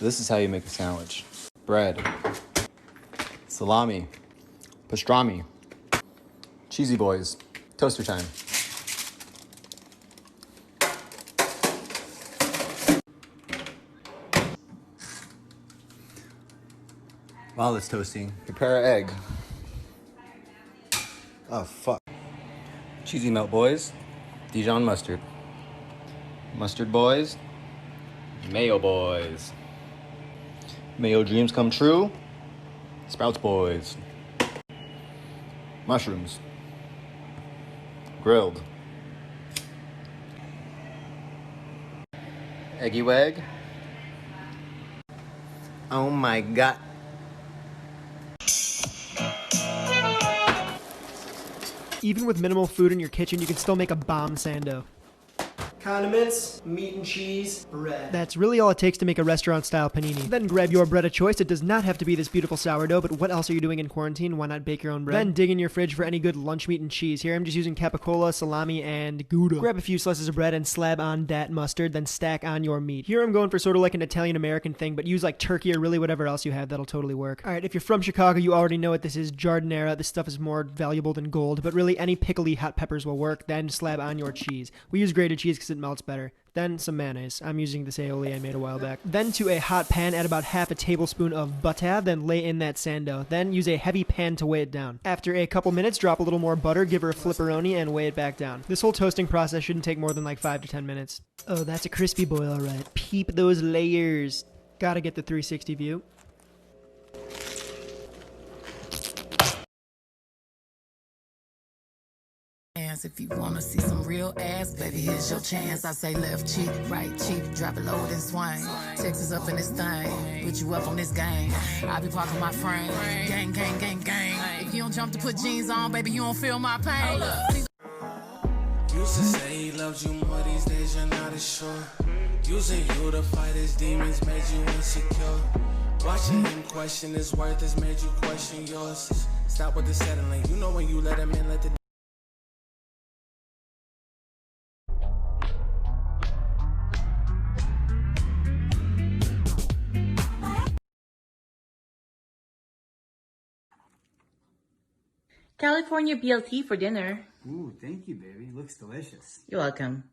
This is how you make a sandwich. Bread, salami, pastrami, cheesy boys, toaster time. While it's toasting, prepare an egg. Oh, fuck. Cheesy melt boys, Dijon mustard. Mustard boys, mayo boys. Mayo dreams come true, Sprouts boys. Mushrooms, grilled. Eggy wag. Oh my god. Even with minimal food in your kitchen, you can still make a bomb sando. Condiments, meat and cheese, bread. That's really all it takes to make a restaurant-style panini. Then grab your bread of choice. It does not have to be this beautiful sourdough, but what else are you doing in quarantine? Why not bake your own bread? Then dig in your fridge for any good lunch meat and cheese. Here I'm just using capicola, salami, and Gouda. Grab a few slices of bread and slab on that mustard, then stack on your meat. Here I'm going for sort of like an Italian-American thing, but use like turkey or really whatever else you have. That'll totally work. Alright, if you're from Chicago, you already know what this is. Giardiniera. This stuff is more valuable than gold, but really any pickly hot peppers will work. Then slab on your cheese. We use grated cheese because it melts better. Then some mayonnaise. I'm using this aioli I made a while back. Then to a hot pan, add about half a tablespoon of butter, then lay in that sando. Then use a heavy pan to weigh it down. After a couple minutes, drop a little more butter, give her a flipperoni, and weigh it back down. This whole toasting process shouldn't take more than like 5 to 10 minutes. Oh, that's a crispy boy, alright. Peep those layers. Gotta get the 360 view. If you wanna see some real ass, baby, here's your chance. I say left cheek, right cheek, drop it low and swing. Texas up in this thing, put you up on this game. I be parking my frame, gang, gang, gang, gang. If you don't jump to put jeans on, baby, you don't feel my pain. Used to say he loved you more, these days you're not as sure. Using you to fight his demons made you insecure. Watching him question his worth has made you question yours. Stop with the settling, you know when you let him in, let the California BLT for dinner. Ooh, thank you, baby. Looks delicious. You're welcome.